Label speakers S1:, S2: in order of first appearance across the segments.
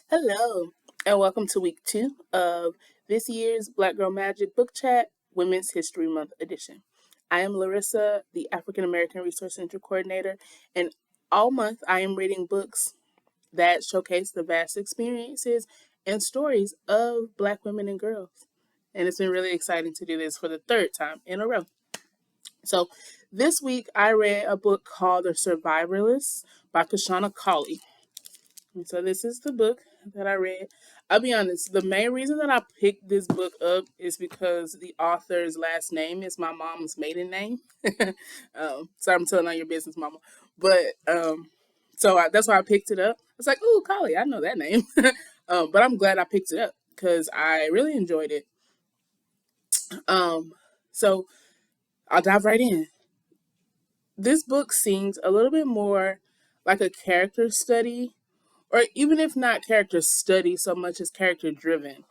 S1: Hello, and welcome to week 2 of this year's Black Girl Magic Book Chat Women's History Month edition. I am Larissa, the African American Resource Center Coordinator, and all month I am reading books that showcase the vast experiences and stories of Black women and girls. And it's been really exciting to do this for the third time in a row. So, this week I read a book called The Survivalists by Kashana Cauley. And so this is the book that I read. I'll be honest, the main reason that I picked this book up is because the author's last name is my mom's maiden name. Sorry, I'm telling on your business, mama. But that's why I picked it up. It's like, ooh, Collie, I know that name. But I'm glad I picked it up because I really enjoyed it. Um, so I'll dive right in. This book seems a little bit more like a character study, or even if not character study so much as character driven,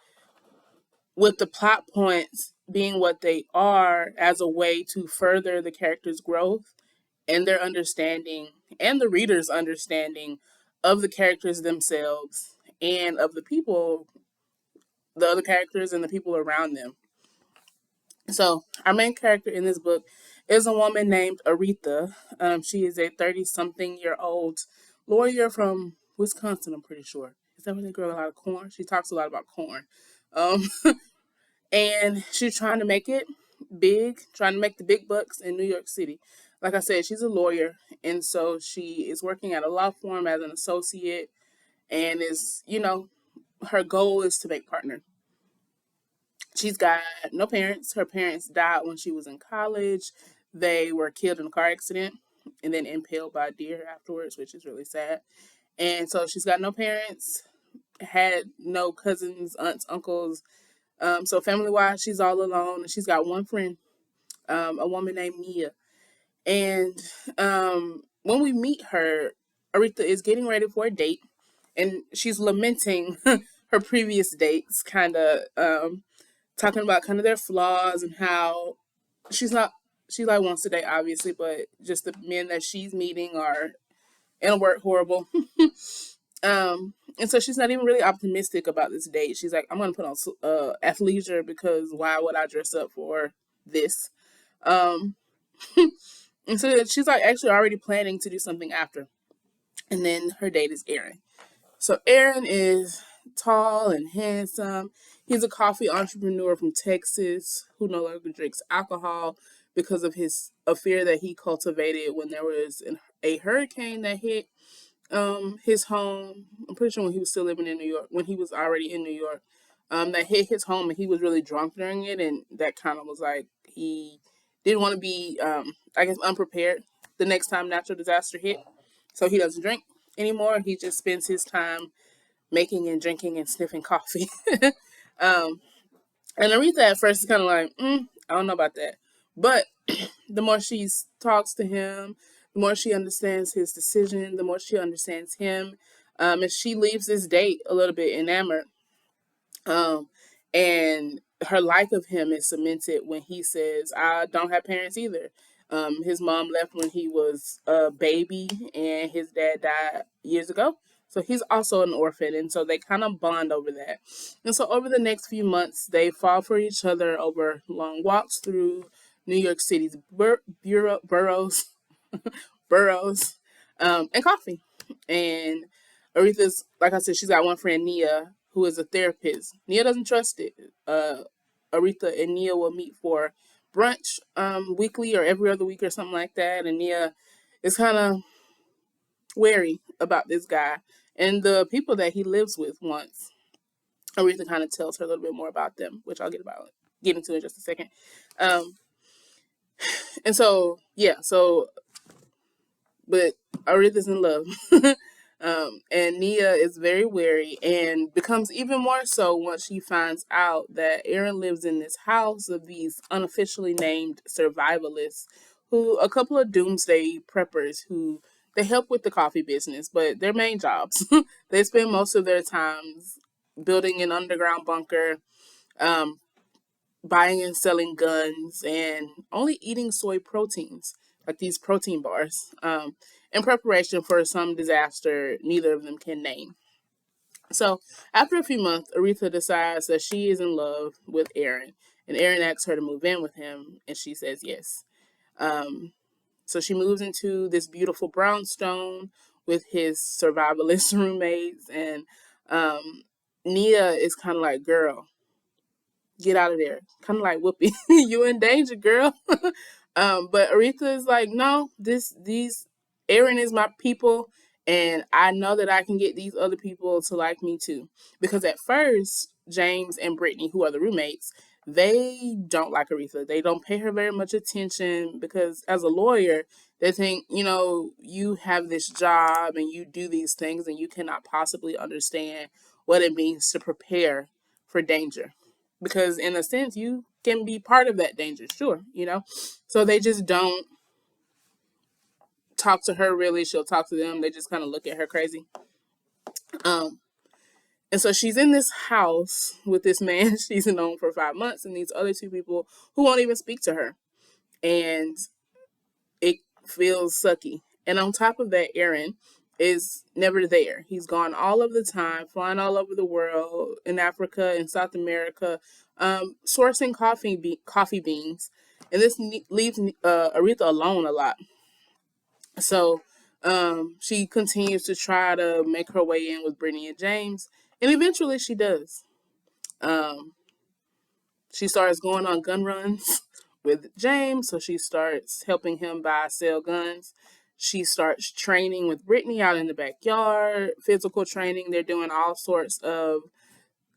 S1: with the plot points being what they are as a way to further the character's growth and their understanding and the reader's understanding of the characters themselves and of the other characters and the people around them. So, our main character in this book is a woman named Aretha. She is a 30 something year old lawyer from Wisconsin, I'm pretty sure. Is that where they grow a lot of corn? She talks a lot about corn. Um, and she's trying to make it big, trying to make the big bucks in New York City. Like I said, she's a lawyer, and so she is working at a law firm as an associate, and her goal is to make partner. She's got no parents. Her parents died when she was in college. They were killed in a car accident and then impaled by a deer afterwards, which is really sad. And so she's got no parents, had no cousins, aunts, uncles. So family wise, she's all alone. And she's got one friend, a woman named Nia. And when we meet her, Aretha is getting ready for a date, and she's lamenting her previous dates, kind of talking about kind of their flaws and how she's not she like wants to date obviously, but just the men that she's meeting are in a word horrible. And so she's not even really optimistic about this date. She's like, I'm gonna put on athleisure because why would I dress up for this? Um, and so she's like actually already planning to do something after. And then her date is Aaron. So Aaron is tall and handsome. He's a coffee entrepreneur from Texas who no longer drinks alcohol because of his fear that he cultivated when there was a hurricane that hit his home. I'm pretty sure when he was still living in New York, when he was already in New York, that hit his home, and he was really drunk during it, and that kind of was like he didn't want to be, I guess, unprepared the next time natural disaster hit. So he doesn't drink anymore. He just spends his time making and drinking and sniffing coffee. um, and Aretha at first is kind of like, I don't know about that. But the more she talks to him, the more she understands his decision, the more she understands him. And she leaves this date a little bit enamored. Um, and her like of him is cemented when he says, I don't have parents either. His mom left when he was a baby, and his dad died years ago. So he's also an orphan, and so they kind of bond over that. And so over the next few months, they fall for each other over long walks through New York City's boroughs, and coffee. And Aretha's, like I said, she's got one friend, Nia, who is a therapist. Nia doesn't trust it. Aretha and Nia will meet for brunch weekly or every other week or something like that. And Nia is kind of wary about this guy and the people that he lives with once. Aretha kind of tells her a little bit more about them, which I'll get into in just a second. Um, and so, yeah, but Aretha's in love. And Nia is very wary and becomes even more so once she finds out that Aaron lives in this house of these unofficially named survivalists, who a couple of doomsday preppers who they help with the coffee business, but their main jobs, they spend most of their times building an underground bunker, um, buying and selling guns, and only eating soy proteins, like these protein bars, in preparation for some disaster neither of them can name. So after a few months, Aretha decides that she is in love with Aaron, and Aaron asks her to move in with him, and she says yes. Um, so she moves into this beautiful brownstone with his survivalist roommates, and um, Nia is kind of like, girl, get out of there. Kind of like Whoopi, you in danger, girl. But Aretha is like, no, these Aaron is my people, and I know that I can get these other people to like me too. Because at first, James and Brittany, who are the roommates, they don't like Aretha. They don't pay her very much attention because as a lawyer, they think, you have this job and you do these things and you cannot possibly understand what it means to prepare for danger, because in a sense you can be part of that danger, sure. So they just don't talk to her really. She'll talk to them, they just kind of look at her crazy. um and so she's in this house with this man she's known for 5 months and these other two people who won't even speak to her, and it feels sucky. And on top of that, Aaron is never there. He's gone all of the time, flying all over the world, in Africa and South America, sourcing coffee beans. And this leaves Aretha alone a lot. So she continues to try to make her way in with Brittany and James, and eventually she does. Um, she starts going on gun runs with James, so she starts helping him buy, sell guns. She starts training with Brittany out in the backyard, physical training. They're doing all sorts of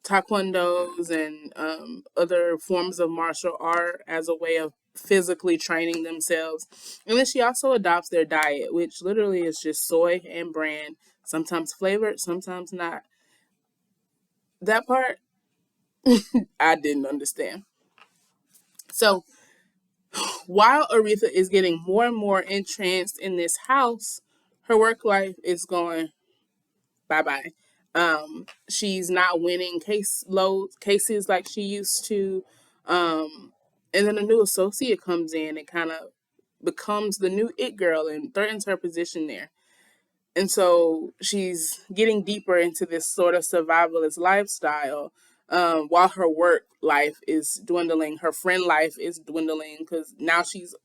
S1: taekwondos and other forms of martial art as a way of physically training themselves. And then she also adopts their diet, which literally is just soy and bran, sometimes flavored, sometimes not. That part I didn't understand. So while Aretha is getting more and more entranced in this house, her work life is going bye bye. She's not winning cases like she used to. And then a new associate comes in and kind of becomes the new it girl and threatens her position there. And so she's getting deeper into this sort of survivalist lifestyle, while her work life is dwindling. Her friend life is dwindling because now she's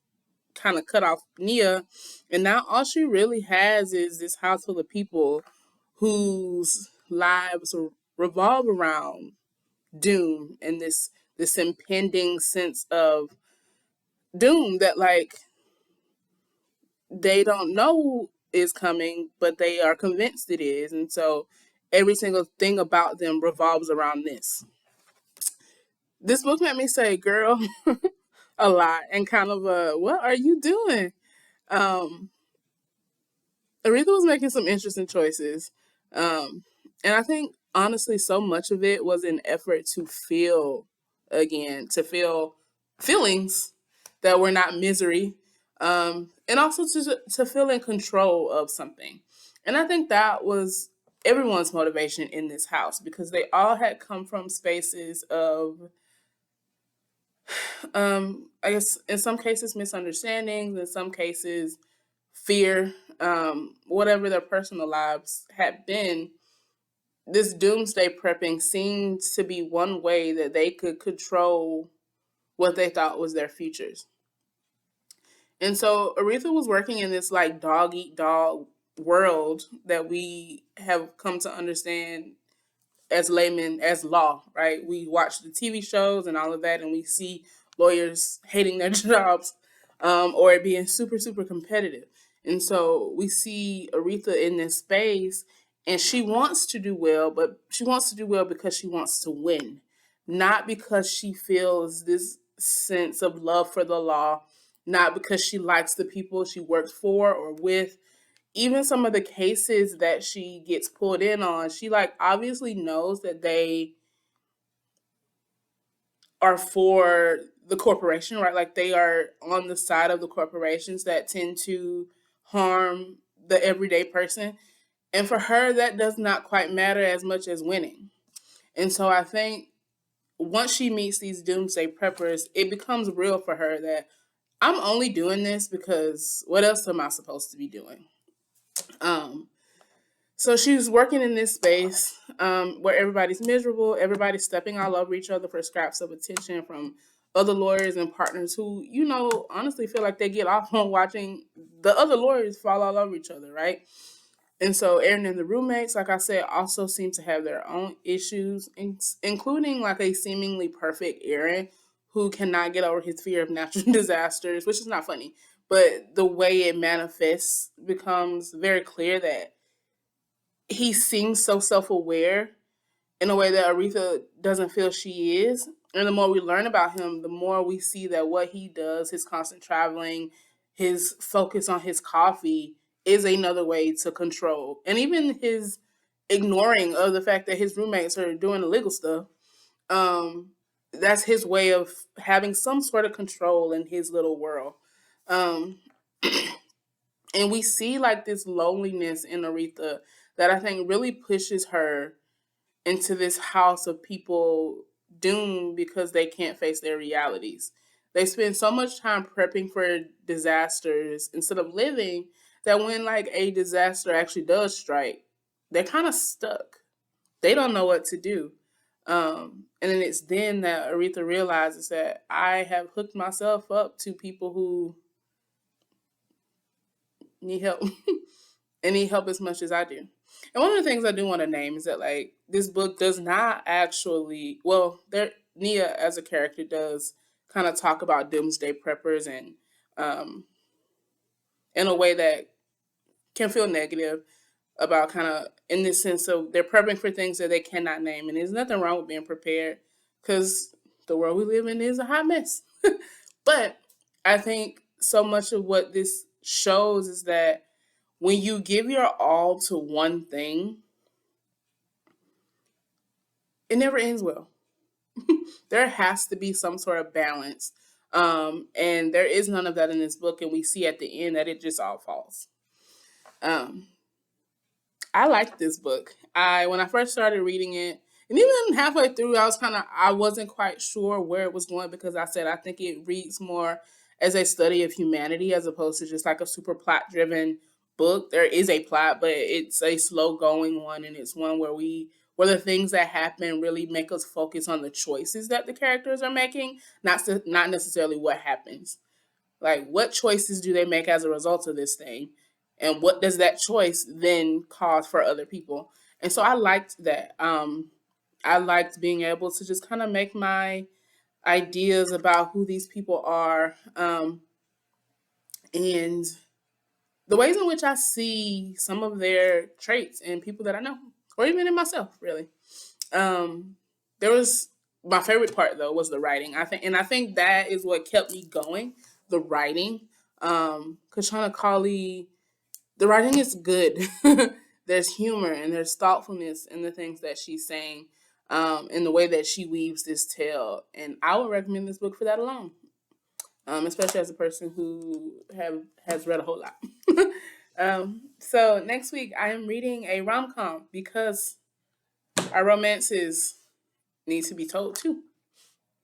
S1: kind of cut off Nia, and now all she really has is this house full of people whose lives revolve around doom and this impending sense of doom that like they don't know is coming, but they are convinced it is, and so every single thing about them revolves around this. This book made me say, "Girl," a lot, and kind of "What are you doing?" Um, Aretha was making some interesting choices. And I think honestly, so much of it was an effort to feel again, to feel feelings that were not misery, and also to feel in control of something. And I think that was everyone's motivation in this house because they all had come from spaces of, I guess, in some cases, misunderstandings, in some cases, fear, whatever their personal lives had been. This doomsday prepping seemed to be one way that they could control what they thought was their futures. And so Aretha was working in this like dog eat dog world that we have come to understand as laymen as law, right? We watch the TV shows and all of that, and we see lawyers hating their jobs, or it being super, super competitive. And so we see Aretha in this space, and she wants to do well, but she wants to do well because she wants to win, not because she feels this sense of love for the law, not because she likes the people she works for or with. Even some of the cases that she gets pulled in on, she like obviously knows that they are for the corporation, right? Like they are on the side of the corporations that tend to harm the everyday person. And for her, that does not quite matter as much as winning. And so I think once she meets these doomsday preppers, it becomes real for her that I'm only doing this because what else am I supposed to be doing? Um, So she was working in this space. where everybody's miserable, everybody's stepping all over each other for scraps of attention from other lawyers and partners who, honestly feel like they get off on watching the other lawyers fall all over each other, right? And so Aaron and the roommates, like I said, also seem to have their own issues, including like a seemingly perfect Aaron who cannot get over his fear of natural disasters, which is not funny. But the way it manifests becomes very clear that he seems so self aware in a way that Aretha doesn't feel she is. And the more we learn about him, the more we see that what he does, his constant traveling, his focus on his coffee, is another way to control. And even his ignoring of the fact that his roommates are doing illegal stuff, um, that's his way of having some sort of control in his little world. Um, and we see like this loneliness in Aretha that I think really pushes her into this house of people doomed because they can't face their realities. They spend so much time prepping for disasters instead of living that when like a disaster actually does strike, they're kind of stuck. They don't know what to do. And then it's then that Aretha realizes that I have hooked myself up to people who need help and need help as much as I do. And one of the things I do want to name is that like this book does not actually there Nia as a character does kind of talk about doomsday preppers and um in a way that can feel negative about kind of in this sense of they're prepping for things that they cannot name. And there's nothing wrong with being prepared because the world we live in is a hot mess. But I think so much of what this shows is that when you give your all to one thing, it never ends well. There has to be some sort of balance. And there is none of that in this book. And we see at the end that it just all falls. Um, I liked this book. When I first started reading it, and even halfway through, I wasn't quite sure where it was going because I said I think it reads more as a study of humanity as opposed to just like a super plot driven book. There is a plot, but it's a slow going one, and it's one where the things that happen really make us focus on the choices that the characters are making, not necessarily what happens. Like, what choices do they make as a result of this thing? And what does that choice then cause for other people? And so I liked that. I liked being able to just kind of make my ideas about who these people are and the ways in which I see some of their traits in people that I know, or even in myself, really. Um, there was my favorite part though was the writing. I think that is what kept me going. The writing. Kashana Cauley, the writing is good. There's humor and there's thoughtfulness in the things that she's saying, in the way that she weaves this tale. And I would recommend this book for that alone, especially as a person who has read a whole lot. So next week I am reading a rom com because our romances need to be told too.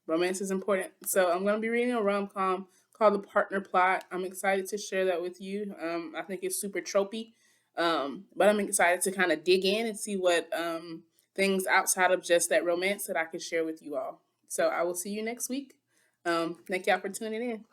S1: Romance is important. So I'm going to be reading a rom com called The Partner Plot. I'm excited to share that with you. I think it's super tropey, but I'm excited to kind of dig in and see what things outside of just that romance that I can share with you all. So I will see you next week. Thank y'all for tuning in.